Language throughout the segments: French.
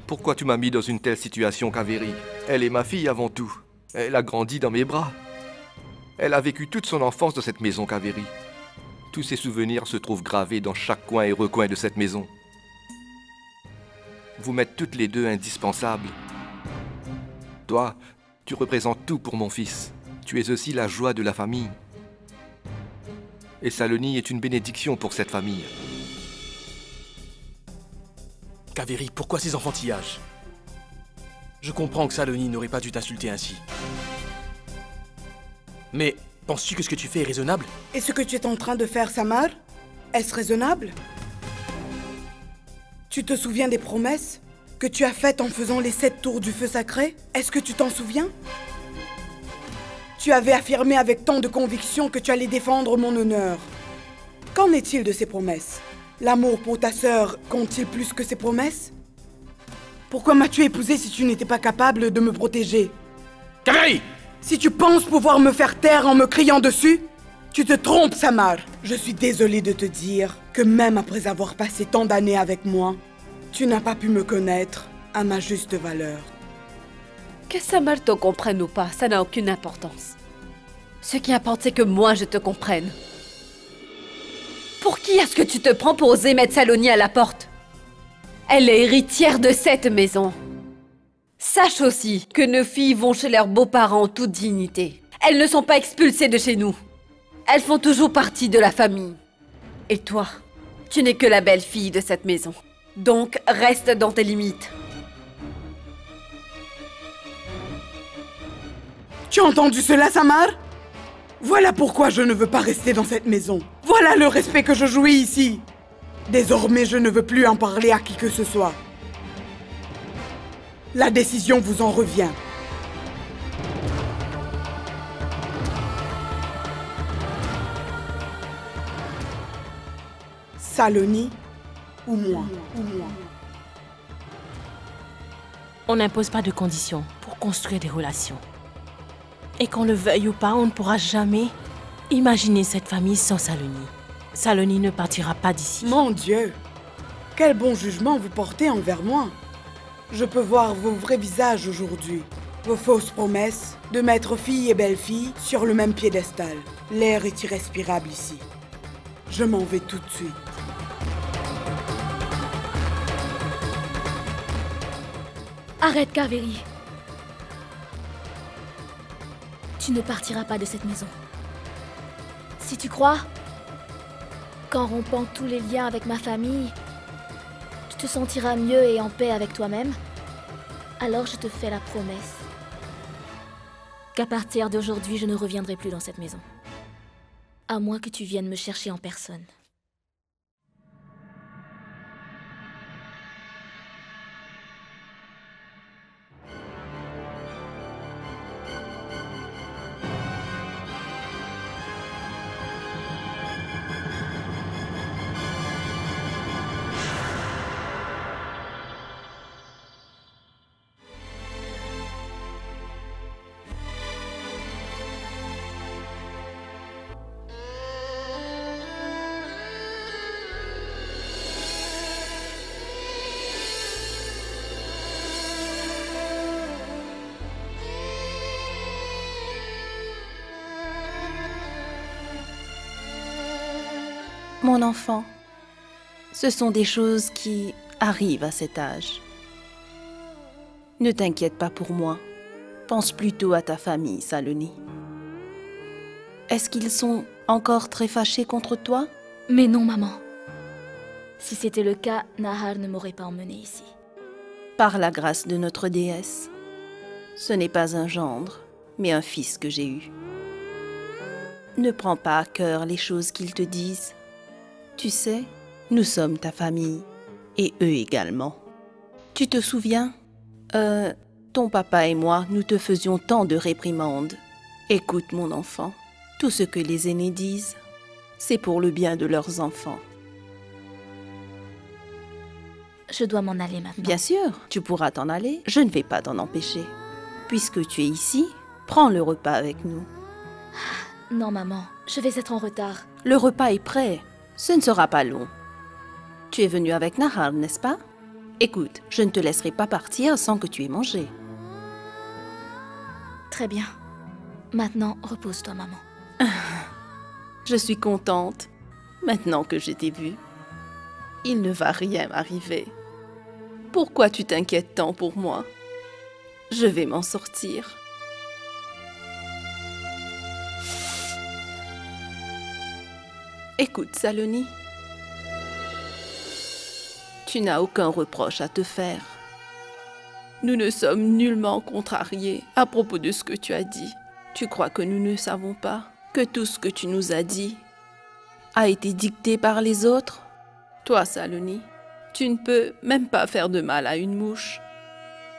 Pourquoi tu m'as mis dans une telle situation, Kaveri? Elle est ma fille avant tout. Elle a grandi dans mes bras. Elle a vécu toute son enfance dans cette maison, Kaveri. Tous ses souvenirs se trouvent gravés dans chaque coin et recoin de cette maison. Vous m'êtes toutes les deux indispensables. Toi, tu représentes tout pour mon fils. Tu es aussi la joie de la famille. Et Saloni est une bénédiction pour cette famille. Kaveri, pourquoi ces enfantillages? Je comprends que Saloni n'aurait pas dû t'insulter ainsi. Mais penses-tu que ce que tu fais est raisonnable? Et ce que tu es en train de faire, Samar? Est-ce raisonnable? Tu te souviens des promesses que tu as faites en faisant les 7 tours du feu sacré? Est-ce que tu t'en souviens? Tu avais affirmé avec tant de conviction que tu allais défendre mon honneur. Qu'en est-il de ces promesses? L'amour pour ta sœur compte-t-il plus que ces promesses? Pourquoi m'as-tu épousé si tu n'étais pas capable de me protéger? Kaveri! Si tu penses pouvoir me faire taire en me criant dessus, tu te trompes, Samar. Je suis désolée de te dire que même après avoir passé tant d'années avec moi, tu n'as pas pu me connaître à ma juste valeur. Que Samar te comprenne ou pas, ça n'a aucune importance. Ce qui importe, c'est que moi, je te comprenne. Pour qui est-ce que tu te prends pour oser mettre Saloni à la porte? Elle est héritière de cette maison. Sache aussi que nos filles vont chez leurs beaux-parents en toute dignité. Elles ne sont pas expulsées de chez nous. Elles font toujours partie de la famille. Et toi, tu n'es que la belle-fille de cette maison. Donc, reste dans tes limites. Tu as entendu cela, Samar? Voilà pourquoi je ne veux pas rester dans cette maison. Voilà le respect que je jouis ici. Désormais, je ne veux plus en parler à qui que ce soit. La décision vous en revient. Saloni ou moi? On n'impose pas de conditions pour construire des relations. Et qu'on le veuille ou pas, on ne pourra jamais imaginer cette famille sans Saloni. Saloni ne partira pas d'ici. Mon Dieu! Quel bon jugement vous portez envers moi. Je peux voir vos vrais visages aujourd'hui. Vos fausses promesses de mettre fille et belle-fille sur le même piédestal. L'air est irrespirable ici. Je m'en vais tout de suite. Arrête, Kaveri. Tu ne partiras pas de cette maison. Si tu crois qu'en rompant tous les liens avec ma famille, tu te sentiras mieux et en paix avec toi-même, alors je te fais la promesse qu'à partir d'aujourd'hui, je ne reviendrai plus dans cette maison. À moins que tu viennes me chercher en personne. Mon enfant, ce sont des choses qui arrivent à cet âge. Ne t'inquiète pas pour moi. Pense plutôt à ta famille, Saloni. Est-ce qu'ils sont encore très fâchés contre toi? Mais non, maman. Si c'était le cas, Nahar ne m'aurait pas emmenée ici. Par la grâce de notre déesse, ce n'est pas un gendre, mais un fils que j'ai eu. Ne prends pas à cœur les choses qu'ils te disent. Tu sais, nous sommes ta famille, et eux également. Tu te souviens? Ton papa et moi, nous te faisions tant de réprimandes. Écoute, mon enfant, tout ce que les aînés disent, c'est pour le bien de leurs enfants. Je dois m'en aller maintenant. Bien sûr, tu pourras t'en aller, je ne vais pas t'en empêcher. Puisque tu es ici, prends le repas avec nous. Non, maman, je vais être en retard. Le repas est prêt. Ce ne sera pas long. Tu es venu avec Nahar, n'est-ce pas? Écoute, je ne te laisserai pas partir sans que tu aies mangé. Très bien. Maintenant, repose-toi, maman. Je suis contente, maintenant que je t'ai vue. Il ne va rien m'arriver. Pourquoi tu t'inquiètes tant pour moi? Je vais m'en sortir. Écoute, Saloni. Tu n'as aucun reproche à te faire. Nous ne sommes nullement contrariés à propos de ce que tu as dit. Tu crois que nous ne savons pas que tout ce que tu nous as dit a été dicté par les autres? Toi, Saloni, tu ne peux même pas faire de mal à une mouche.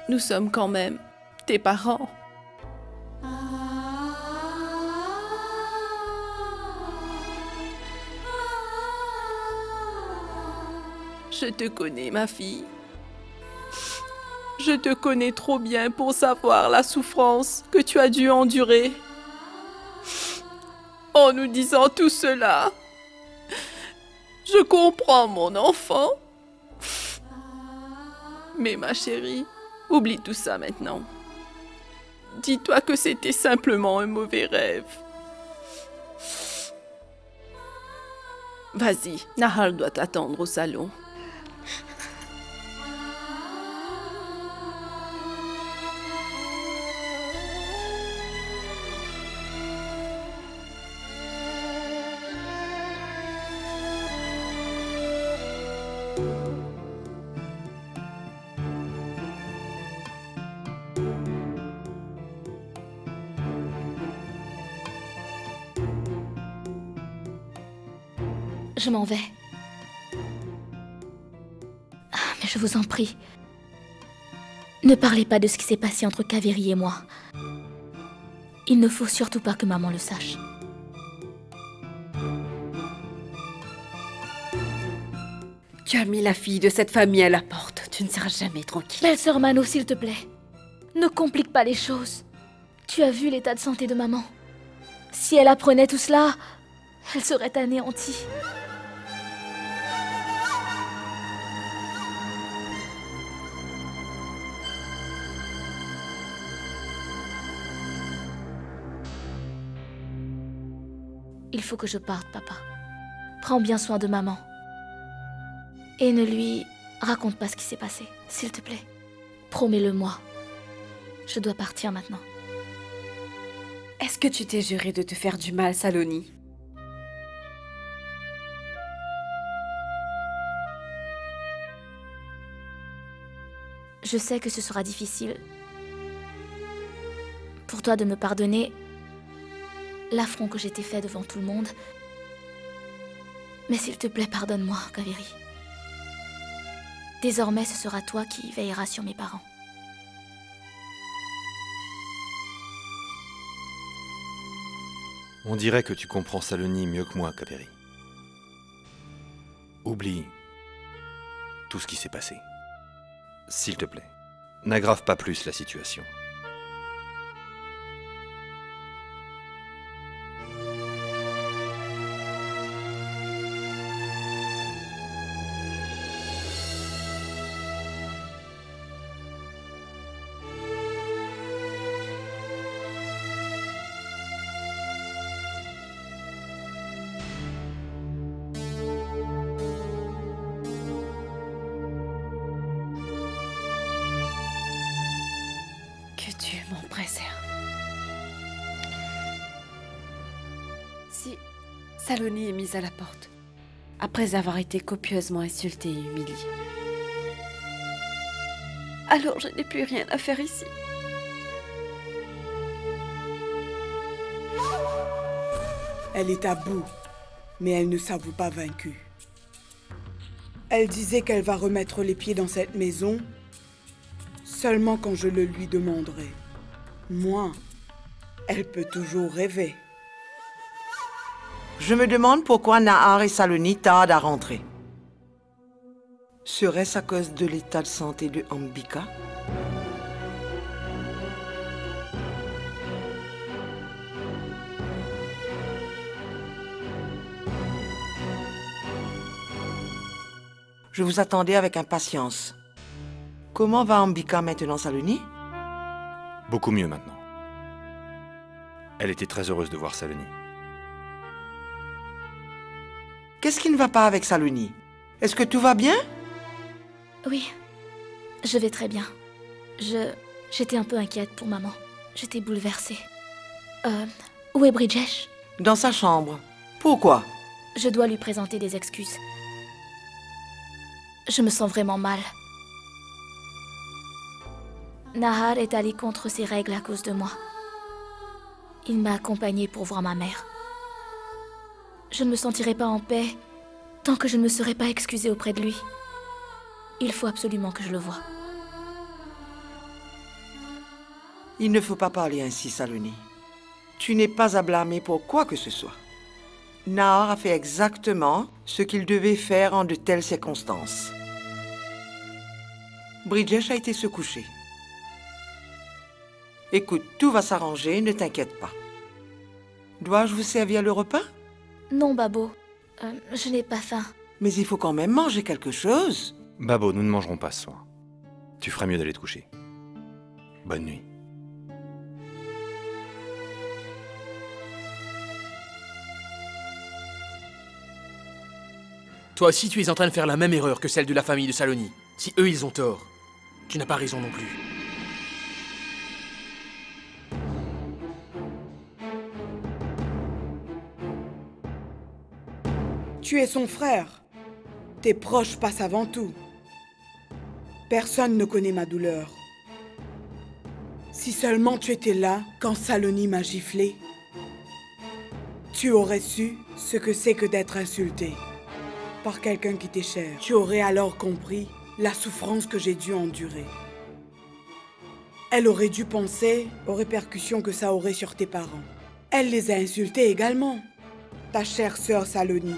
Nous sommes quand même tes parents. Je te connais, ma fille. Je te connais trop bien pour savoir la souffrance que tu as dû endurer. En nous disant tout cela, je comprends, mon enfant. Mais ma chérie, oublie tout ça maintenant. Dis-toi que c'était simplement un mauvais rêve. Vas-y, Nahal doit t'attendre au salon. Je m'en vais. Ah, mais je vous en prie. Ne parlez pas de ce qui s'est passé entre Kaveri et moi. Il ne faut surtout pas que maman le sache. Tu as mis la fille de cette famille à la porte. Tu ne seras jamais tranquille. Belle-sœur Mano, s'il te plaît. Ne complique pas les choses. Tu as vu l'état de santé de maman. Si elle apprenait tout cela, elle serait anéantie. Il faut que je parte, papa. Prends bien soin de maman. Et ne lui raconte pas ce qui s'est passé, s'il te plaît. Promets-le-moi. Je dois partir maintenant. Est-ce que tu t'es juré de te faire du mal, Saloni? Je sais que ce sera difficile pour toi de me pardonner l'affront que j'ai t'ai fait devant tout le monde. Mais s'il te plaît, pardonne-moi, Kaveri. Désormais, ce sera toi qui veilleras sur mes parents. On dirait que tu comprends Saloni mieux que moi, Kaveri. Oublie tout ce qui s'est passé. S'il te plaît, n'aggrave pas plus la situation. Que Dieu m'en préserve. Si Saloni est mise à la porte, après avoir été copieusement insultée et humiliée, alors je n'ai plus rien à faire ici. Elle est à bout, mais elle ne s'avoue pas vaincue. Elle disait qu'elle va remettre les pieds dans cette maison seulement quand je le lui demanderai. Moi, elle peut toujours rêver. Je me demande pourquoi Nahar et Saloni tardent à rentrer. Serait-ce à cause de l'état de santé de Ambika? Je vous attendais avec impatience. Comment va Ambika maintenant, Saloni? Beaucoup mieux maintenant. Elle était très heureuse de voir Saloni. Qu'est-ce qui ne va pas avec Saloni? Est-ce que tout va bien? Oui, je vais très bien. J'étais un peu inquiète pour maman. J'étais bouleversée. Où est Bridgesh? Dans sa chambre. Pourquoi? Je dois lui présenter des excuses. Je me sens vraiment mal. Nahar est allé contre ses règles à cause de moi. Il m'a accompagnée pour voir ma mère. Je ne me sentirai pas en paix tant que je ne me serai pas excusée auprès de lui. Il faut absolument que je le voie. Il ne faut pas parler ainsi, Saloni. Tu n'es pas à blâmer pour quoi que ce soit. Nahar a fait exactement ce qu'il devait faire en de telles circonstances. Bridgesh a été se coucher. Écoute, tout va s'arranger, ne t'inquiète pas. Dois-je vous servir le repas? Non, Babo. Je n'ai pas faim. Mais il faut quand même manger quelque chose. Babo, nous ne mangerons pas ce soir. Tu ferais mieux d'aller te coucher. Bonne nuit. Toi aussi, tu es en train de faire la même erreur que celle de la famille de Saloni. Si eux, ils ont tort, tu n'as pas raison non plus. Tu es son frère. Tes proches passent avant tout. Personne ne connaît ma douleur. Si seulement tu étais là quand Saloni m'a giflé, tu aurais su ce que c'est que d'être insulté par quelqu'un qui t'est cher. Tu aurais alors compris la souffrance que j'ai dû endurer. Elle aurait dû penser aux répercussions que ça aurait sur tes parents. Elle les a insultés également. Ta chère sœur Saloni.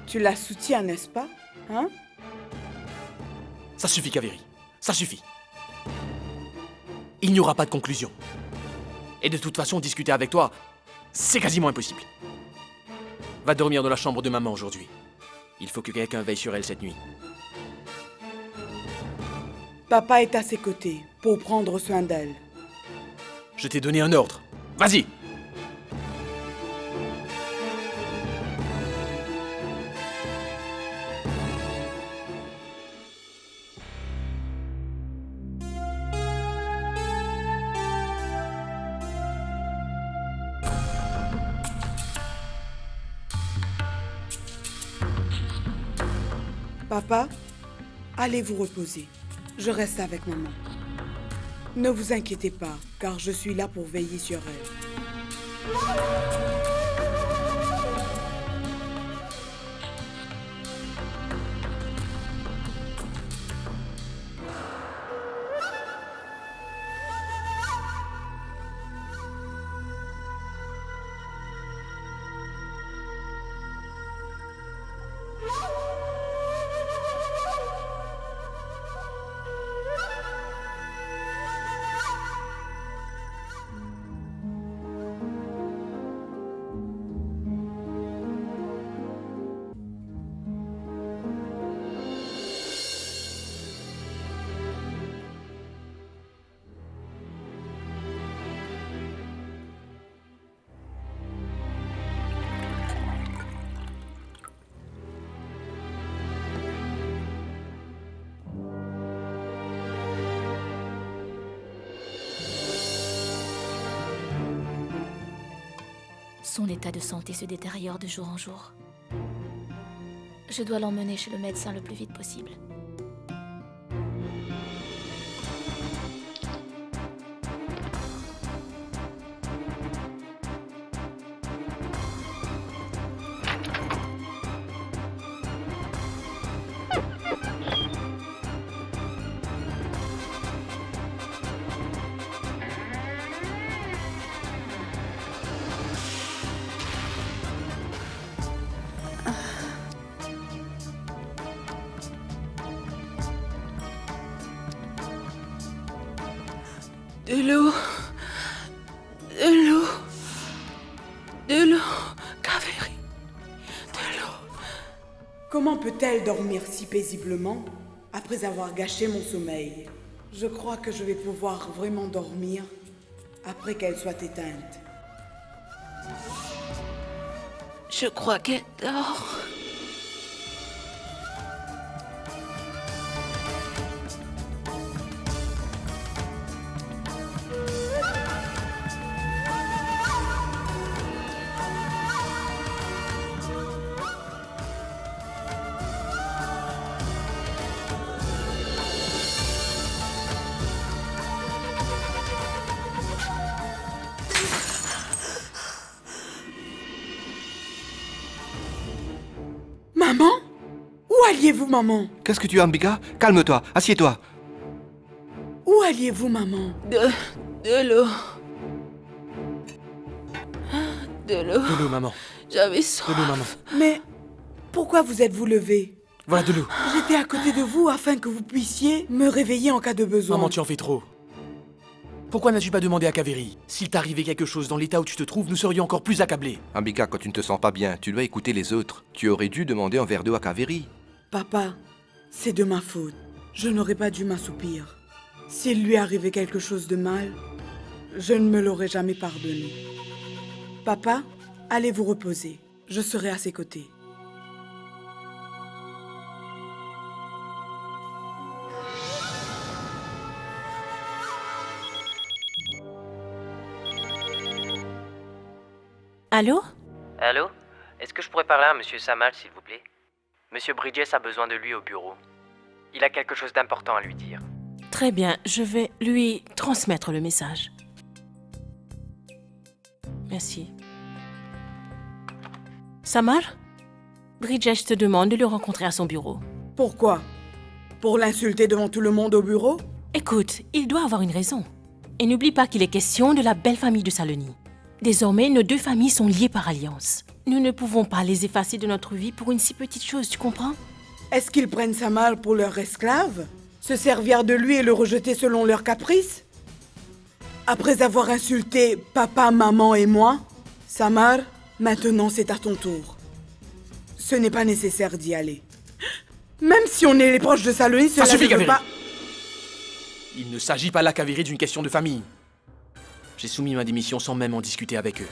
Tu la soutiens, n'est-ce pas? Hein? Ça suffit, Kaveri. Ça suffit. Il n'y aura pas de conclusion. Et de toute façon, discuter avec toi, c'est quasiment impossible. Va dormir dans la chambre de maman aujourd'hui. Il faut que quelqu'un veille sur elle cette nuit. Papa est à ses côtés pour prendre soin d'elle. Je t'ai donné un ordre. Vas-y! Papa, allez vous reposer. Je reste avec maman. Ne vous inquiétez pas, car je suis là pour veiller sur elle. Son état de santé se détériore de jour en jour. Je dois l'emmener chez le médecin le plus vite possible. De l'eau. De l'eau. De l'eau. Kaveri. De l'eau. Comment peut-elle dormir si paisiblement, à après avoir gâché mon sommeil. Je crois que je vais pouvoir vraiment dormir après qu'elle soit éteinte. Je crois qu'elle dort. Maman? Où alliez-vous, maman? Qu'est-ce que tu as, Ambika? Calme-toi, assieds-toi. Où alliez-vous, maman? De l'eau. De l'eau. De l'eau, maman. J'avais soif. De l'eau, maman. Mais pourquoi vous êtes-vous levé? Voilà de l'eau. J'étais à côté de vous afin que vous puissiez me réveiller en cas de besoin. Maman, tu en fais trop. Pourquoi n'as-tu pas demandé à Kaveri? S'il t'arrivait quelque chose dans l'état où tu te trouves, nous serions encore plus accablés. Ambika, quand tu ne te sens pas bien, tu dois écouter les autres. Tu aurais dû demander un verre d'eau à Kaveri. Papa, c'est de ma faute. Je n'aurais pas dû m'assoupir. S'il lui arrivait quelque chose de mal, je ne me l'aurais jamais pardonné. Papa, allez vous reposer. Je serai à ses côtés. Allô? Allô? Est-ce que je pourrais parler à Monsieur Samal, s'il vous plaît? Monsieur Bridges a besoin de lui au bureau. Il a quelque chose d'important à lui dire. Très bien, je vais lui transmettre le message. Merci. Samar? Bridges te demande de le rencontrer à son bureau. Pourquoi? Pour l'insulter devant tout le monde au bureau? Écoute, il doit avoir une raison. Et n'oublie pas qu'il est question de la belle famille de Saloni. Désormais, nos deux familles sont liées par alliance. Nous ne pouvons pas les effacer de notre vie pour une si petite chose, tu comprends? Est-ce qu'ils prennent Samar pour leur esclave? Se servir de lui et le rejeter selon leurs caprices? Après avoir insulté papa, maman et moi, Samar, maintenant c'est à ton tour. Ce n'est pas nécessaire d'y aller. Même si on est les proches de Saloni, cela suffit, ne veut Kaveri. pas... Il ne s'agit pas là, Kaveri, d'une question de famille. J'ai soumis ma démission sans même en discuter avec eux.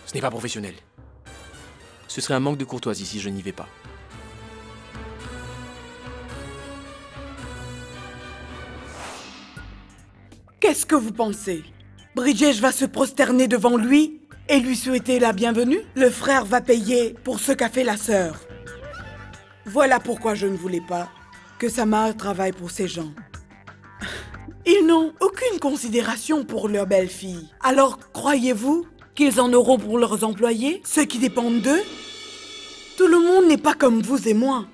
Ce n'est pas professionnel. Ce serait un manque de courtoisie si je n'y vais pas. Qu'est-ce que vous pensez? Bridges va se prosterner devant lui et lui souhaiter la bienvenue? Le frère va payer pour ce qu'a fait la sœur. Voilà pourquoi je ne voulais pas que Samar travaille pour ces gens. Ils n'ont aucune considération pour leur belle-fille. Alors, croyez-vous qu'ils en auront pour leurs employés, ceux qui dépendent d'eux? Tout le monde n'est pas comme vous et moi.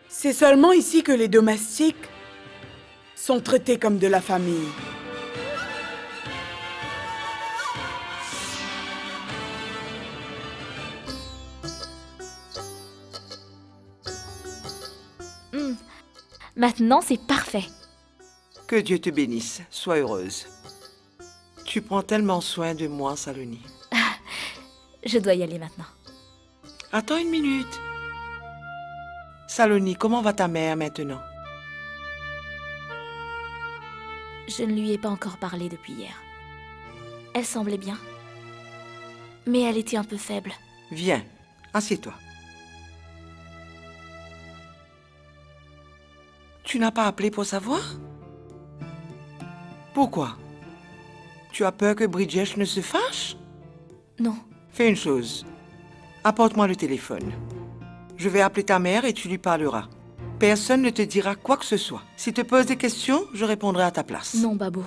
C'est seulement ici que les domestiques sont traités comme de la famille. Maintenant, c'est parfait. Que Dieu te bénisse. Sois heureuse. Tu prends tellement soin de moi, Saloni. Je dois y aller maintenant. Attends une minute. Saloni, comment va ta mère maintenant? Je ne lui ai pas encore parlé depuis hier. Elle semblait bien. Mais elle était un peu faible. Viens, assieds-toi. Tu n'as pas appelé pour savoir? Pourquoi? Tu as peur que Bridges ne se fâche? Non. Fais une chose. Apporte-moi le téléphone. Je vais appeler ta mère et tu lui parleras. Personne ne te dira quoi que ce soit. Si te pose des questions, je répondrai à ta place. Non, Babou.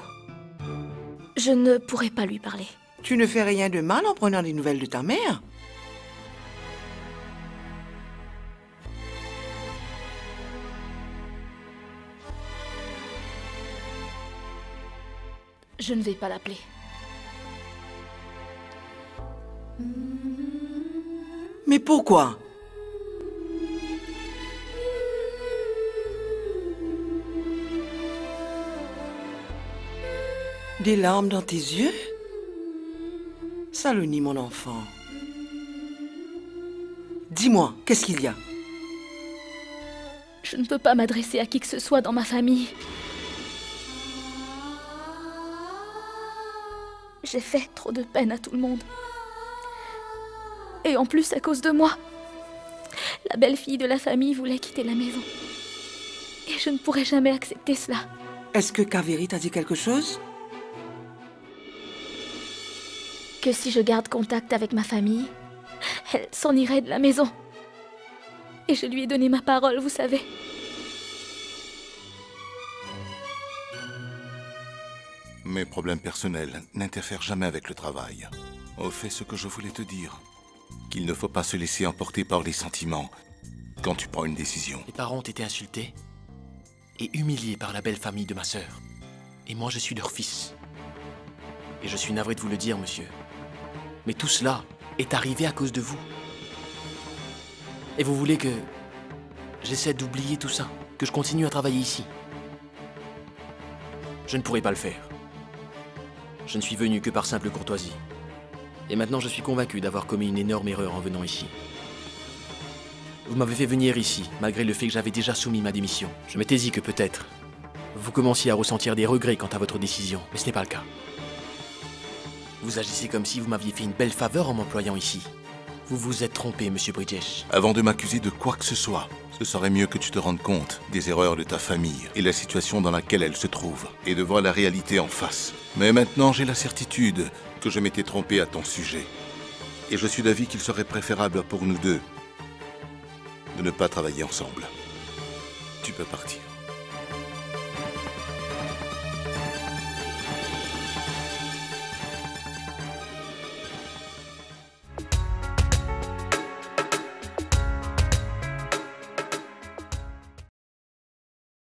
Je ne pourrai pas lui parler. Tu ne fais rien de mal en prenant des nouvelles de ta mère. Je ne vais pas l'appeler. Mais pourquoi? Des larmes dans tes yeux? Saloni, mon enfant. Dis-moi, qu'est-ce qu'il y a? Je Je ne peux pas m'adresser à qui que ce soit dans ma famille. J'ai fait trop de peine à tout le monde. Et en plus, à cause de moi, la belle-fille de la famille voulait quitter la maison. Et je ne pourrais jamais accepter cela. Est-ce que Kaveri t'a dit quelque chose? Que si je garde contact avec ma famille, elle s'en irait de la maison. Et je lui ai donné ma parole, vous savez. Mes problèmes personnels n'interfèrent jamais avec le travail. Au fait, ce que je voulais te dire, qu'il ne faut pas se laisser emporter par les sentiments quand tu prends une décision. Les parents ont été insultés et humiliés par la belle famille de ma sœur. Et moi, je suis leur fils. Et je suis navré de vous le dire, monsieur. Mais tout cela est arrivé à cause de vous. Et vous voulez que j'essaie d'oublier tout ça, que je continue à travailler ici? Je ne pourrai pas le faire. Je ne suis venu que par simple courtoisie. Et maintenant, je suis convaincu d'avoir commis une énorme erreur en venant ici. Vous m'avez fait venir ici, malgré le fait que j'avais déjà soumis ma démission. Je m'étais dit que peut-être vous commenciez à ressentir des regrets quant à votre décision, mais ce n'est pas le cas. Vous agissez comme si vous m'aviez fait une belle faveur en m'employant ici. Vous vous êtes trompé, monsieur Bridges. Avant de m'accuser de quoi que ce soit, ce serait mieux que tu te rendes compte des erreurs de ta famille et la situation dans laquelle elle se trouve, et de voir la réalité en face. Mais maintenant, j'ai la certitude que je m'étais trompé à ton sujet. Et je suis d'avis qu'il serait préférable pour nous deux de ne pas travailler ensemble. Tu peux partir.